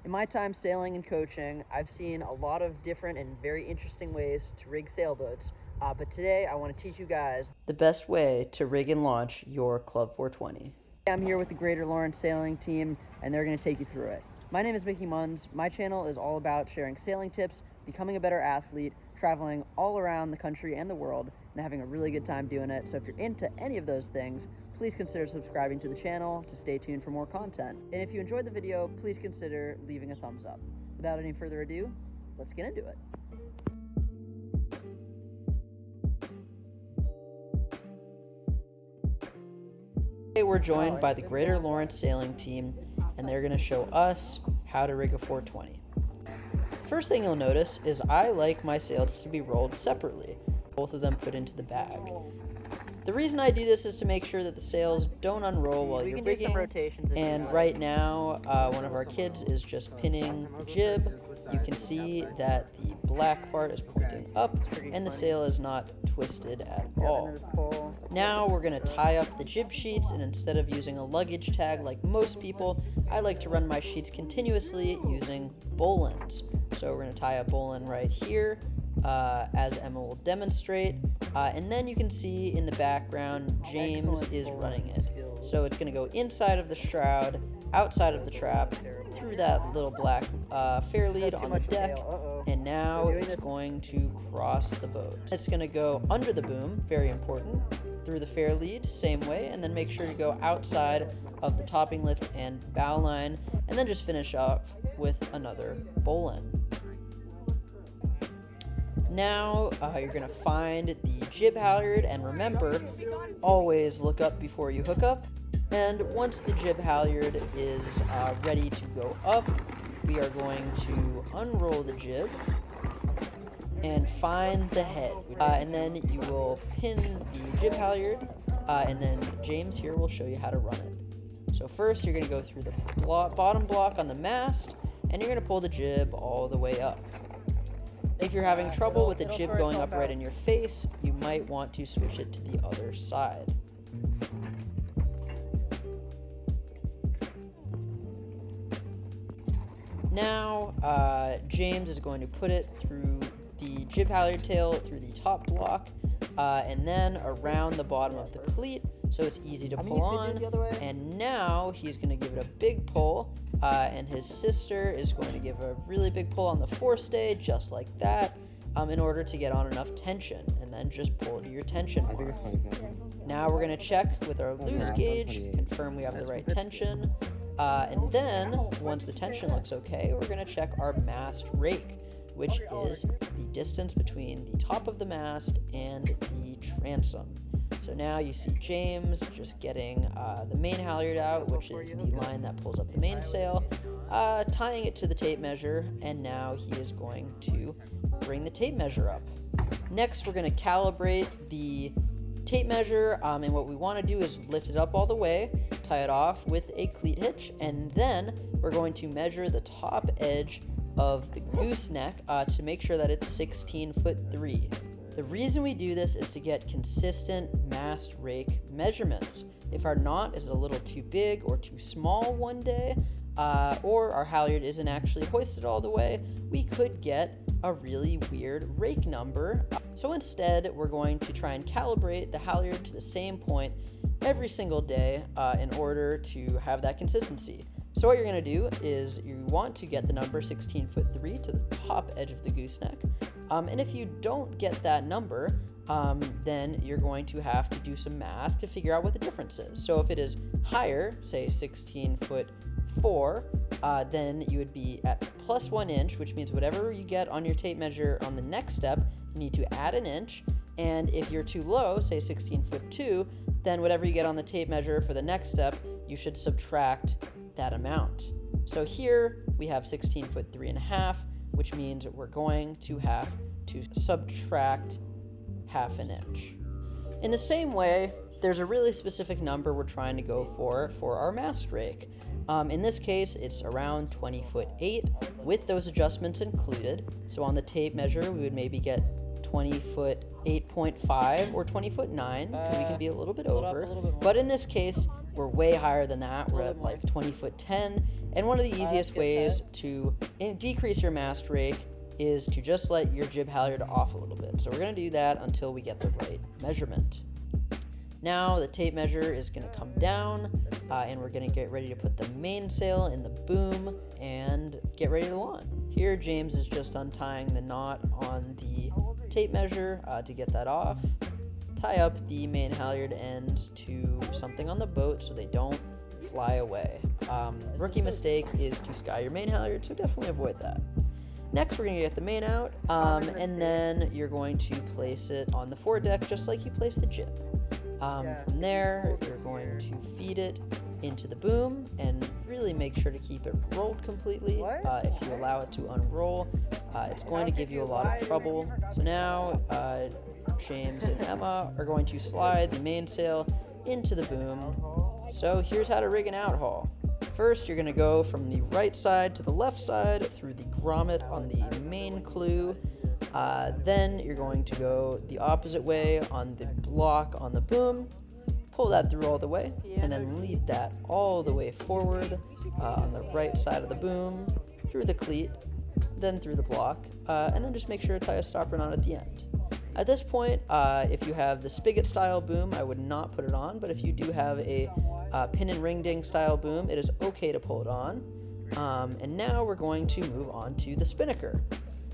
In my time sailing and coaching, I've seen a lot of different and very interesting ways to rig sailboats, but today I want to teach you guys the best way to rig and launch your Club 420. I'm here with the Greater Lawrence sailing team, and they're going to take you through it. My name is Micky Munns. My channel is all about sharing sailing tips, becoming a better athlete, traveling all around the country and the world, and having a really good time doing it. So if you're into any of those things, please consider subscribing to the channel to stay tuned for more content. And if you enjoyed the video, please consider leaving a thumbs up. Without any further ado, let's get into it. Today we're joined by the Greater Lawrence sailing team, and they're going to show us how to rig a 420. First thing you'll notice is I like my sails to be rolled separately, both of them put into the bag. The reason I do this is to make sure that the sails don't unroll while you're rigging, and right now one of our kids is just pinning the jib. You can see that the black part is pointing up and the sail is not twisted at all. Now we're going to tie up the jib sheets, and instead of using a luggage tag like most people, I like to run my sheets continuously using bowlines. So we're going to tie a bowline right here, as Emma will demonstrate, and then you can see in the background James is running it. So it's going to go inside of the shroud, outside of the trap, through that little black fair lead on the deck, and now it's going to cross the boat. It's going to go under the boom, very important, through the fair lead, same way, and then make sure to go outside of the topping lift and bow line, and then just finish off with another bowline. Now you're going to find the jib halyard, and remember, always look up before you hook up. And once the jib halyard is ready to go up, we are going to unroll the jib and find the head. And then you will pin the jib halyard, and then James here will show you how to run it. So first you're going to go through the bottom block on the mast, and you're going to pull the jib all the way up. If you're having trouble with the jib going up right in your face, you might want to switch it to the other side. Now, James is going to put it through the jib halyard tail, through the top block, and then around the bottom of the cleat, so it's easy to pull on. And now he's going to give it a big pull, and his sister is going to give a really big pull on the forestay, just like that, in order to get on enough tension, and then just pull to your tension mark. Now we're going to check with our lose gauge, confirm we have the right tension, and then once the tension looks okay, we're going to check our mast rake, which is the distance between the top of the mast and the transom. So now you see James just getting the main halyard out, which is the line that pulls up the mainsail, tying it to the tape measure, and now he is going to bring the tape measure up. Next, we're going to calibrate the tape measure, and what we want to do is lift it up all the way, tie it off with a cleat hitch, and then we're going to measure the top edge of the gooseneck to make sure that it's 16'3". The reason we do this is to get consistent mast rake measurements. If our knot is a little too big or too small one day, or our halyard isn't actually hoisted all the way, we could get a really weird rake number. So instead, we're going to try and calibrate the halyard to the same point every single day in order to have that consistency. So what you're going to do is you want to get the number 16'3" to the top edge of the gooseneck. And if you don't get that number, then you're going to have to do some math to figure out what the difference is. So if it is higher, say 16'4", then you would be at plus 1 inch, which means whatever you get on your tape measure on the next step, you need to add an inch. And if you're too low, say 16'2", then whatever you get on the tape measure for the next step, you should subtract that amount. So here we have 16'3½", which means we're going to have to subtract ½ an inch. In the same way, there's a really specific number we're trying to go for our mast rake. In this case, it's around 20'8", with those adjustments included. So on the tape measure, we would maybe get 20'8.5" or 20'9", because we can be a little bit over. But in this case, we're way higher than that. We're at like 20 foot 10. And one of the easiest ways to decrease your mast rake is to just let your jib halyard off a little bit. So we're going to do that until we get the right measurement. Now the tape measure is going to come down, and we're going to get ready to put the mainsail in the boom and get ready to launch. Here James is just untying the knot on the tape measure to get that off. Tie up the main halyard end to something on the boat so they don't fly away. Rookie mistake is to sky your main halyard, so definitely avoid that. Next, we're going to get the main out, and then you're going to place it on the foredeck just like you place the jib. From there, you're going to feed it into the boom and really make sure to keep it rolled completely. If you allow it to unroll, it's going to give you a lot of trouble. So now, James and Emma are going to slide the mainsail into the boom. So here's how to rig an outhaul. First, you're going to go from the right side to the left side through the grommet on the main clew. Then you're going to go the opposite way on the block on the boom, pull that through all the way, and then lead that all the way forward on the right side of the boom, through the cleat, then through the block, and then just make sure to tie a stopper knot at the end. At this point, if you have the spigot style boom, I would not put it on, but if you do have a pin and ring ding style boom, it is okay to pull it on. And now we're going to move on to the spinnaker.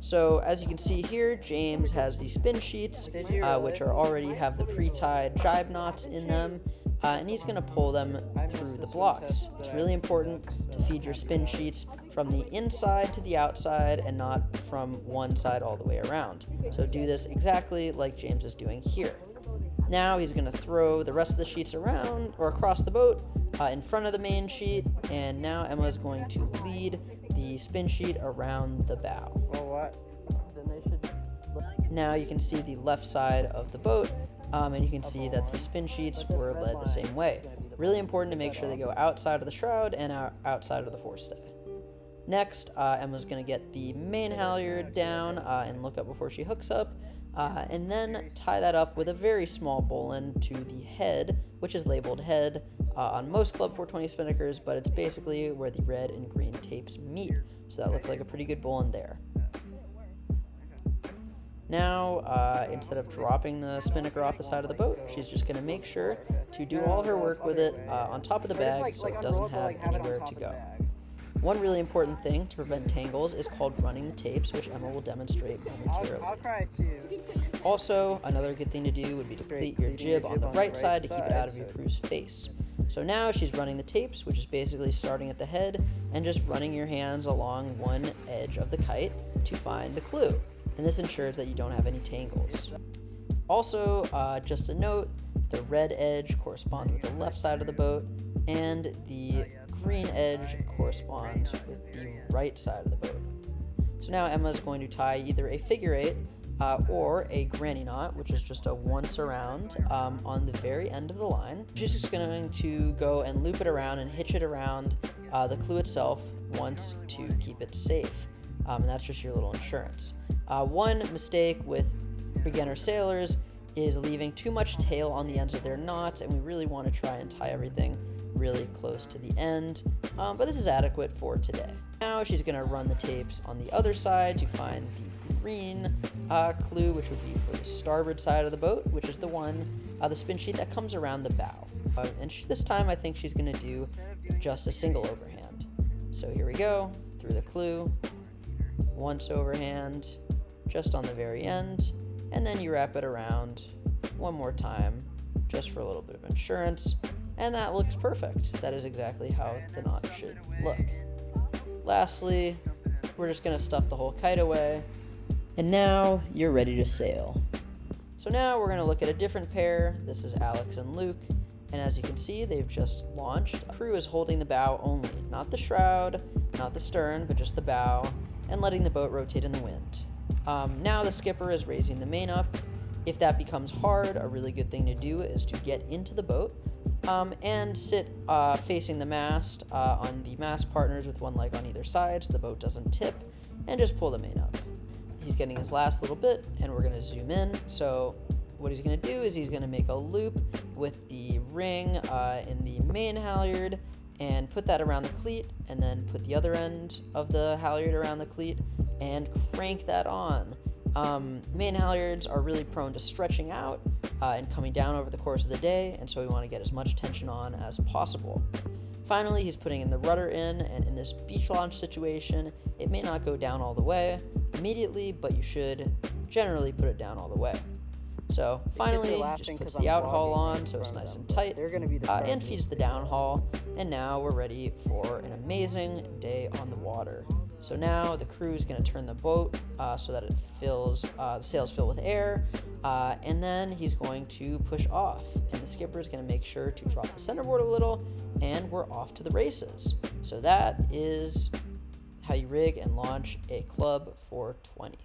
So as you can see here, James has the spin sheets, which already have the pre-tied jibe knots in them, and he's going to pull them through the blocks. It's really important to feed your spin sheets from the inside to the outside and not from one side all the way around. So do this exactly like James is doing here. Now he's going to throw the rest of the sheets around or across the boat in front of the main sheet, and now Emma is going to lead the spin sheet around the bow. Now you can see the left side of the boat, and you can see that the spin sheets were led the same way. Really important to make sure they go outside of the shroud and outside of the forestay. Next, Emma's going to get the main halyard down and look up before she hooks up, and then tie that up with a very small bowline to the head, which is labeled head on most Club 420 spinnakers, but it's basically where the red and green tapes meet. So that looks like a pretty good bowline there. Now, instead of dropping the spinnaker off the side of the boat, she's just going to make sure to do all her work with it on top of the bag so it doesn't have anywhere to go. One really important thing to prevent tangles is called running the tapes, which Emma will demonstrate momentarily. Also, another good thing to do would be to pleat your jib on the right side to keep it out of your crew's face. So now she's running the tapes, which is basically starting at the head and just running your hands along one edge of the kite to find the clue. And this ensures that you don't have any tangles. Also, just a note, the red edge corresponds with the left side of the boat, and the green edge corresponds with the right side of the boat. So now Emma is going to tie either a figure eight or a granny knot, which is just a once around on the very end of the line. She's just going to go and loop it around and hitch it around the clue itself once to keep it safe. And that's just your little insurance. One mistake with beginner sailors is leaving too much tail on the ends of their knots, and we really want to try and tie everything really close to the end, but this is adequate for today. Now she's going to run the tapes on the other side to find the green clue, which would be for the starboard side of the boat, which is the one, the spin sheet that comes around the bow. This time I think she's going to do just a single overhand. So here we go, through the clue, once overhand, just on the very end, and then you wrap it around one more time, just for a little bit of insurance, and that looks perfect. That is exactly how the knot should look. Lastly, we're just going to stuff the whole kite away, and now you're ready to sail. So now we're going to look at a different pair. This is Alex and Luke, and as you can see, they've just launched. The crew is holding the bow only, not the shroud, not the stern, but just the bow, and letting the boat rotate in the wind. Now the skipper is raising the main up. If that becomes hard, a really good thing to do is to get into the boat and sit facing the mast on the mast partners with one leg on either side so the boat doesn't tip, and just pull the main up. He's getting his last little bit, and we're going to zoom in. So what he's going to do is he's going to make a loop with the ring in the main halyard and put that around the cleat, and then put the other end of the halyard around the cleat and crank that on. Main halyards are really prone to stretching out and coming down over the course of the day, and so we want to get as much tension on as possible. Finally, he's putting in the rudder in, and in this beach launch situation, it may not go down all the way immediately, but you should generally put it down all the way. So finally, just puts the outhaul on so it's nice and tight, and feeds the downhaul, and now we're ready for an amazing day on the water. So now the crew is going to turn the boat so that it fills, the sails fill with air, and then he's going to push off, and the skipper is going to make sure to drop the centerboard a little, and we're off to the races. So that is how you rig and launch a Club 420.